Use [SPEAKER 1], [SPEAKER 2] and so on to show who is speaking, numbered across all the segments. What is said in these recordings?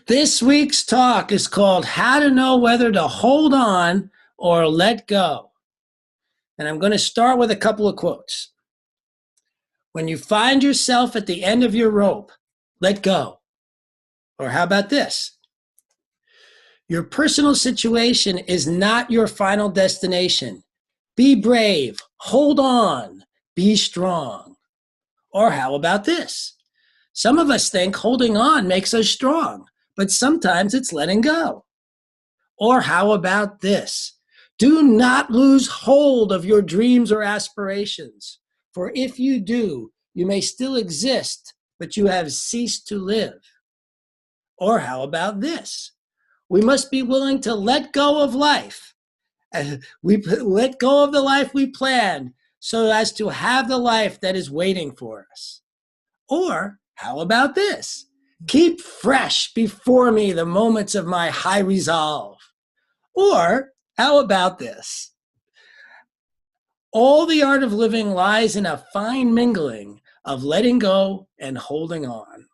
[SPEAKER 1] This week's talk is called How to Know Whether to Hold On or Let Go. And I'm going to start with a couple of quotes. When you find yourself at the end of your rope, let go. Or how about this? Your personal situation is not your final destination. Be brave, hold on, be strong. Or how about this? Some of us think holding on makes us strong, but sometimes it's letting go. Or how about this? Do not lose hold of your dreams or aspirations, for if you do, you may still exist, but you have ceased to live. Or how about this? We must be willing to let go of life. We let go of the life we planned so as to have the life that is waiting for us. Or how about this? Keep fresh before me the moments of my high resolve. Or how about this? All the art of living lies in a fine mingling of letting go and holding on.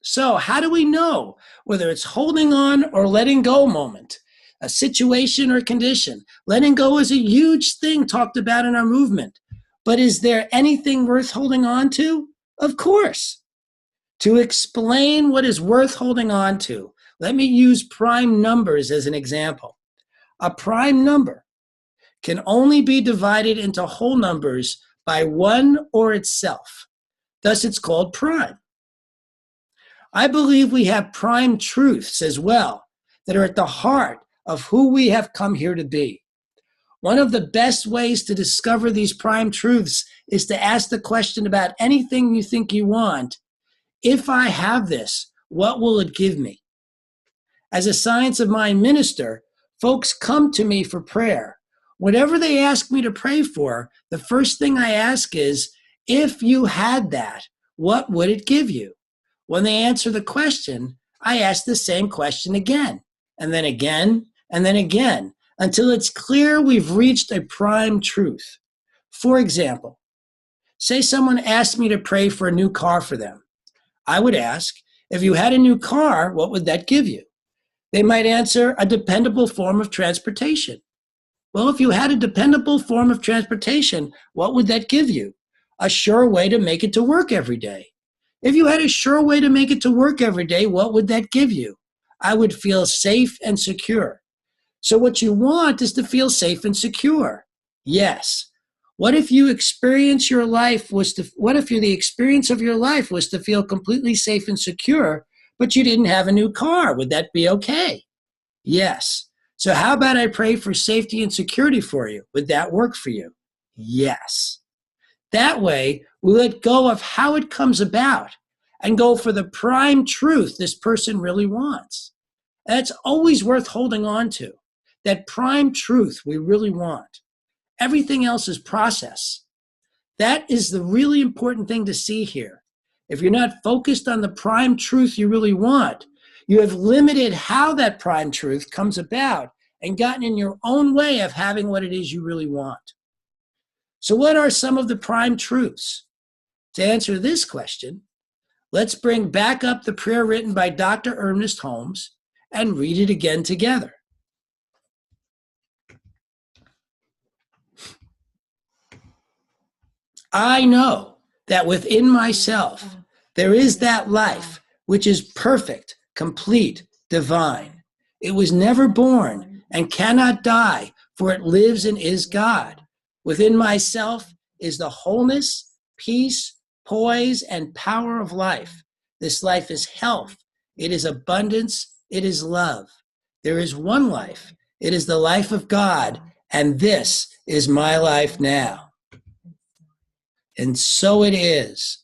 [SPEAKER 1] So how do we know whether it's holding on or letting go moment, a situation or condition? Letting go is a huge thing talked about in our movement. But is there anything worth holding on to? Of course. To explain what is worth holding on to, let me use prime numbers as an example. A prime number can only be divided into whole numbers by 1 or itself. Thus, it's called prime. I believe we have prime truths as well that are at the heart of who we have come here to be. One of the best ways to discover these prime truths is to ask the question about anything you think you want. If I have this, what will it give me? As a Science of Mind minister, folks come to me for prayer. Whatever they ask me to pray for, the first thing I ask is, if you had that, what would it give you? When they answer the question, I ask the same question again, and then again, and then again, until it's clear we've reached a prime truth. For example, say someone asked me to pray for a new car for them. I would ask, if you had a new car, what would that give you? They might answer, a dependable form of transportation. Well, if you had a dependable form of transportation, what would that give you? A sure way to make it to work every day. If you had a sure way to make it to work every day, what would that give you? I would feel safe and secure. So what you want is to feel safe and secure. Yes. What if the experience of your life was to feel completely safe and secure, but you didn't have a new car? Would that be okay? Yes. So how about I pray for safety and security for you? Would that work for you? Yes. That way, we let go of how it comes about and go for the prime truth this person really wants. That's always worth holding on to, that prime truth we really want. Everything else is process. That is the really important thing to see here. If you're not focused on the prime truth you really want, you have limited how that prime truth comes about and gotten in your own way of having what it is you really want. So what are some of the prime truths? To answer this question, let's bring back up the prayer written by Dr. Ernest Holmes and read it again together. I know that within myself there is that life which is perfect, complete, divine. It was never born and cannot die, for it lives and is God. Within myself is the wholeness, peace, poise, and power of life. This life is health. It is abundance. It is love. There is one life. It is the life of God, and this is my life now. And so it is.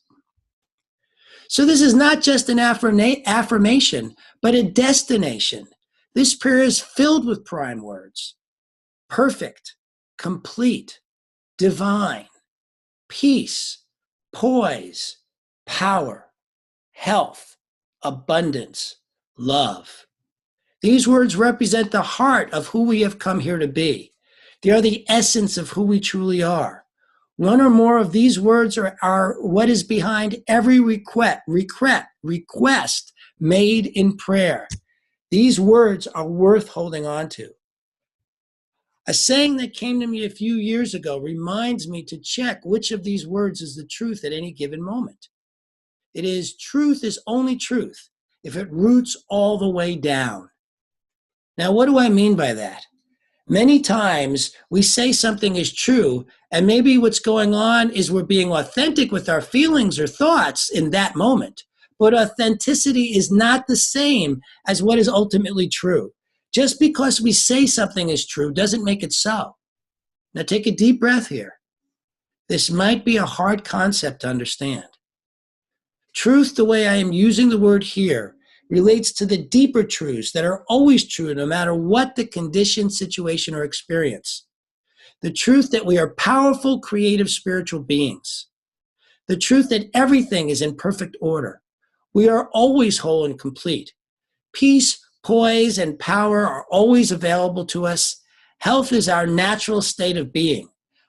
[SPEAKER 1] So this is not just an affirmation, but a destination. This prayer is filled with prime words. Perfect, complete, divine, peace, poise, power, health, abundance, love. These words represent the heart of who we have come here to be. They are the essence of who we truly are. One or more of these words are what is behind every request made in prayer. These words are worth holding on to. A saying that came to me a few years ago reminds me to check which of these words is the truth at any given moment. It is, truth is only truth if it roots all the way down. Now, what do I mean by that? Many times we say something is true, and maybe what's going on is we're being authentic with our feelings or thoughts in that moment. But authenticity is not the same as what is ultimately true. Just because we say something is true doesn't make it so. Now take a deep breath here. This might be a hard concept to understand. Truth, the way I am using the word here, relates to the deeper truths that are always true no matter what the condition, situation, or experience. The truth that we are powerful, creative, spiritual beings. The truth that everything is in perfect order. We are always whole and complete. Peace, poise, and power are always available to us. Health is our natural state of being.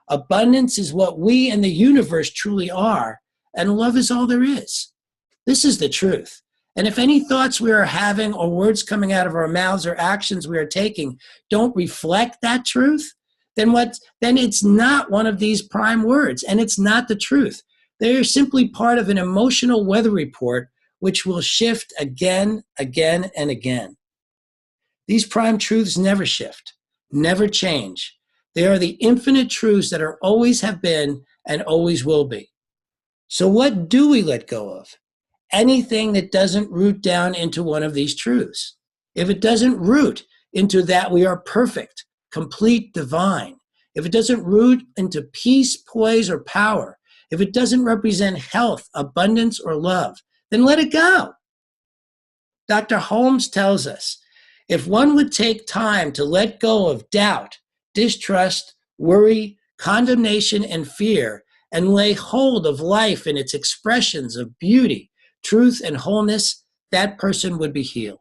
[SPEAKER 1] Abundance is what we and the universe truly are, and love is all there is. This is the truth. And if any thoughts we are having or words coming out of our mouths or actions we are taking don't reflect that truth, then it's not one of these prime words, and it's not the truth. They are simply part of an emotional weather report which will shift again, again, and again. These prime truths never shift, never change. They are the infinite truths that are always have been and always will be. So what do we let go of? Anything that doesn't root down into one of these truths. If it doesn't root into that we are perfect, complete, divine, if it doesn't root into peace, poise, or power, if it doesn't represent health, abundance, or love, then let it go. Dr. Holmes tells us, if one would take time to let go of doubt, distrust, worry, condemnation, and fear, and lay hold of life in its expressions of beauty, truth, and wholeness, that person would be healed.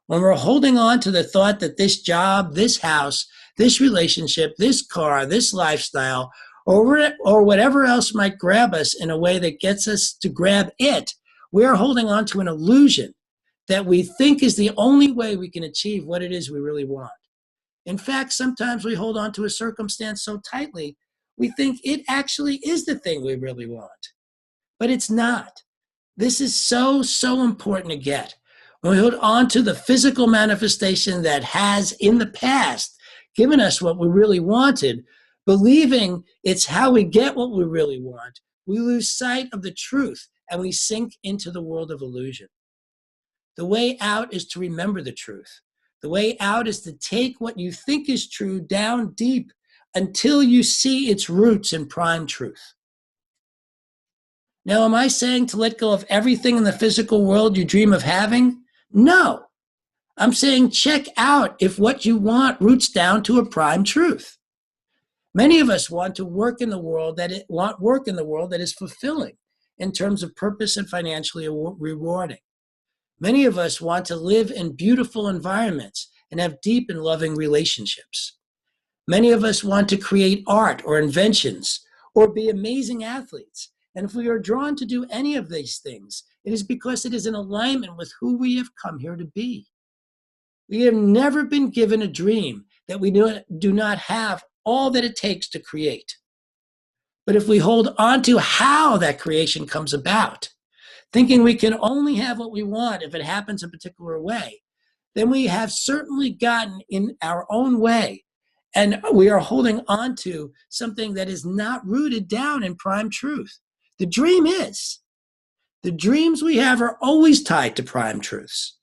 [SPEAKER 1] When we're holding on to the thought that this job, this house, this relationship, this car, this lifestyle, or whatever else might grab us in a way that gets us to grab it, we're holding on to an illusion that we think is the only way we can achieve what it is we really want. In fact, sometimes we hold on to a circumstance so tightly, we think it actually is the thing we really want. But it's not. This is so, so important to get. When we hold on to the physical manifestation that has in the past given us what we really wanted, believing it's how we get what we really want, we lose sight of the truth and we sink into the world of illusion. The way out is to remember the truth. The way out is to take what you think is true down deep until you see its roots in prime truth. Now, am I saying to let go of everything in the physical world you dream of having? No. I'm saying check out if what you want roots down to a prime truth. Many of us want work in the world that is fulfilling in terms of purpose and financially rewarding. Many of us want to live in beautiful environments and have deep and loving relationships. Many of us want to create art or inventions or be amazing athletes. And if we are drawn to do any of these things, it is because it is in alignment with who we have come here to be. We have never been given a dream that we do not have all that it takes to create. But if we hold on to how that creation comes about, thinking we can only have what we want if it happens a particular way, then we have certainly gotten in our own way, and we are holding on to something that is not rooted down in prime truth. The dream is. The dreams we have are always tied to prime truths.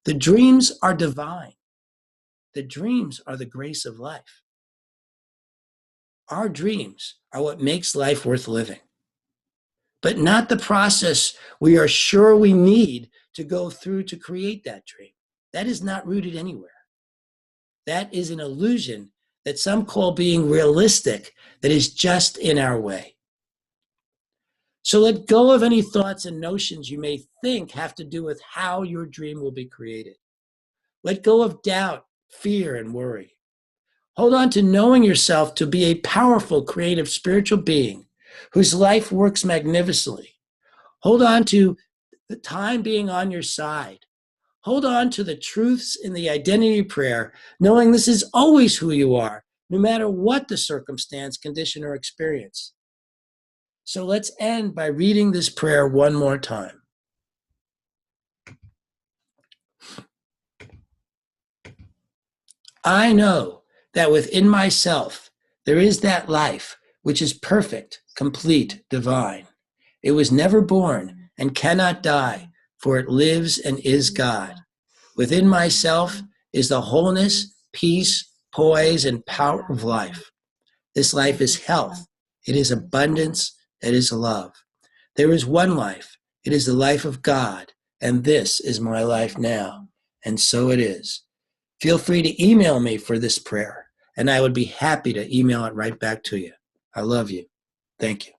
[SPEAKER 1] The dreams are divine. The dreams are the grace of life. Our dreams are what makes life worth living, but not the process we are sure we need to go through to create that dream. That is not rooted anywhere. That is an illusion that some call being realistic that is just in our way. So let go of any thoughts and notions you may think have to do with how your dream will be created. Let go of doubt, fear, and worry. Hold on to knowing yourself to be a powerful, creative, spiritual being whose life works magnificently. Hold on to the time being on your side. Hold on to the truths in the identity prayer, knowing this is always who you are, no matter what the circumstance, condition, or experience. So let's end by reading this prayer one more time. I know that within myself there is that life which is perfect, complete, divine. It was never born and cannot die, for it lives and is God. Within myself is the wholeness, peace, poise, and power of life. This life is health. It is abundance. It is love. There is one life. It is the life of God, and this is my life now. And so it is. Feel free to email me for this prayer, and I would be happy to email it right back to you. I love you. Thank you.